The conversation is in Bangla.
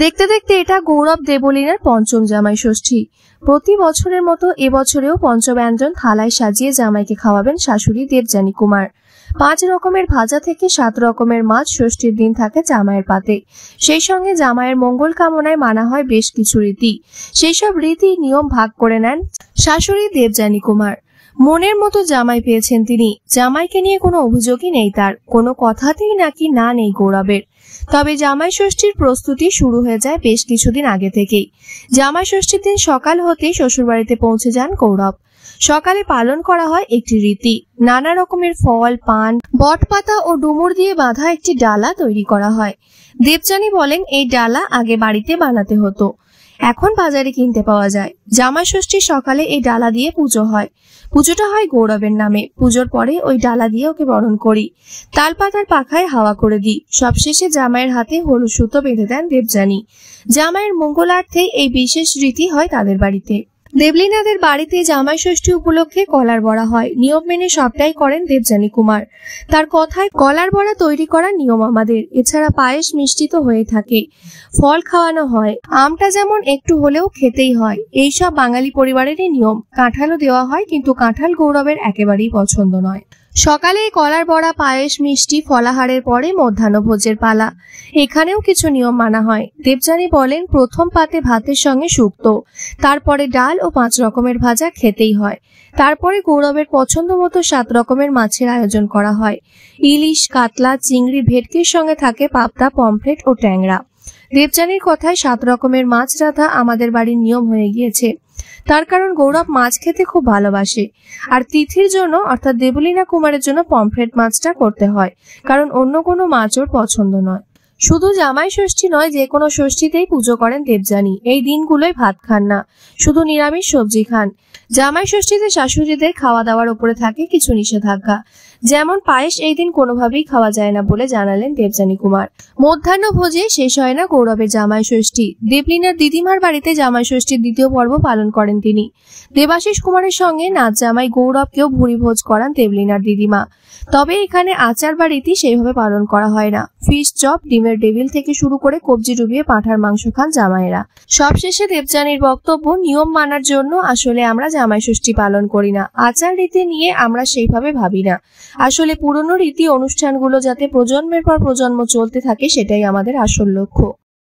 দেখতে দেখতে এটা গৌরব দেবলীনার পঞ্চম জামাই ষষ্ঠী। প্রতি বছরের মতো এবছরেও পঞ্চব্যঞ্জন থালায় সাজিয়ে জামাইকে খাওয়াবেন শাশুড়ি দেবযানী কুমার। 5 রকমের ভাজা থেকে 7 রকমের মাছ ষষ্ঠীর দিন থাকে জামাইয়ের পাতে। সেই সঙ্গে জামাইয়ের মঙ্গল কামনায় মানা হয় বেশ কিছু রীতি। সেই সব রীতি নিয়ম ভাগ করে নেন শাশুড়ি দেবযানী কুমার। মনের মতো জামাই পেয়েছেন তিনি। জামাইকে নিয়ে কোনো অভিযোগই নেই তার, কোনো কথাতেই নাকি না নেই গৌরবের। তবে জামাই ষষ্ঠীর প্রস্তুতি শুরু হয়ে যায় বেশ কিছুদিন আগে থেকেই। জামাই ষষ্ঠীর দিন সকাল হতেই শ্বশুরবাড়িতে পৌঁছে যান গৌরব। সকালে পালন করা হয় একটি রীতি। নানা রকমের ফল, পান, বটপাতা ও ডুমুর দিয়ে বাঁধা একটি ডালা তৈরি করা হয়। দেবযানী বলেন এই ডালা আগে বাড়িতে বানাতে হতো, এখন বাজারে কিনতে পাওয়া যায়। জামাই ষষ্ঠীর সকালে এই ডালা দিয়ে পুজো হয়। পুজোটা হয় গৌরবের নামে। পুজোর পরে ওই ডালা দিয়ে ওকে বরণ করি, তালপাতার পাখায় হাওয়া করে দিই। সবশেষে জামাইয়ের হাতে হলুদ সুতো বেঁধে দেন দেবযানী। জামাইয়ের মঙ্গলার্থে এই বিশেষ রীতি হয় তাদের বাড়িতে। দেবলীনাদের বাড়িতে জামাই ষষ্ঠী উপলক্ষে কলার বড়া হয়। নিয়ম মেনে সবটাই করেন দেবযানী কুমার। তার কথায় কলার বড়া তৈরি করার নিয়ম আমাদের। এছাড়া পায়েস, মিষ্টি তো হয়ে থাকে, ফল খাওয়ানো হয়। আমটা যেমন একটু হলেও খেতেই হয়, এইসব বাঙালি পরিবারেরই নিয়ম। কাঁঠালও দেওয়া হয়, কিন্তু কাঁঠাল গৌরবের একেবারেই পছন্দ নয়। সকালে কলার বড়া, পায়েস, মিষ্টি, ফলাহারের পরে মধ্যাহ্নভোজের পালা। এখানেও কিছু নিয়ম মানা হয়। দেবযানী বলেন প্রথম পাতে ভাতের সঙ্গে শুক্তো, তারপরে ডাল ও 5 রকমের ভাজা খেতেই হয়। তারপরে গৌরবের পছন্দ মতো 7 রকমের মাছের আয়োজন করা হয়। ইলিশ, কাতলা, চিংড়ি, ভেটকির সঙ্গে থাকে পাবদা, পমফ্রেট ও ট্যাংরা। দেবযানীর কথায় 7 রকমের মাছ রাধা আমাদের বাড়ির নিয়ম হয়ে গিয়েছে। তার কারণ গৌরব মাছ খেতে খুব ভালোবাসে। আর তিথির জন্য অর্থাৎ দেবলীনা কুমারের জন্য পমফ্রেট মাছটা করতে হয়, কারণ অন্য কোনো মাছ ওর পছন্দ নয়। শুধু জামাই ষষ্ঠী নয়, যে কোনো ষষ্ঠীতেই পুজো করেন দেবযানী। এই দিনগুলোই ভাত খান না, শুধু নিরামিষ সবজি খান। জামাই ষষ্ঠীতে শাশুড়িদের খাওয়া দাওয়ার উপরে থাকে কিছু নিষেধাজ্ঞা, যেমন পায়েস এই দিন কোনোভাবেই খাওয়া যায় না বলে জানালেন দেবযানী কুমার। মধ্যাহ্নভোজে শেষ হয় না গৌরবের জামাই ষষ্ঠী। দেবলীনার দিদিমার বাড়িতে জামাই ষষ্ঠীর দ্বিতীয় পর্ব পালন করেন তিনি। দেবাশিস কুমারের সঙ্গে নাচ জামাই গৌরবকেও ভুরিভোজ করান দেবলীনার দিদিমা। তবে এখানে আচার বা রীতি সেইভাবে পালন করা হয় না। ফিশ চপ, ডিমের ডেভিল থেকে শুরু করে কবজি ডুবিয়ে পাঁঠার মাংস খান জামাইয়েরা। সবশেষে দেবযানীর বক্তব্য, নিয়ম মানার জন্য আসলে আমরা জামাই ষষ্ঠী পালন করি না। আচার রীতি নিয়ে আমরা সেইভাবে ভাবি না। আসলে পুরনো রীতি অনুষ্ঠানগুলো যাতে প্রজন্মের পর প্রজন্ম চলতে থাকে, সেটাই আমাদের আসল লক্ষ্য।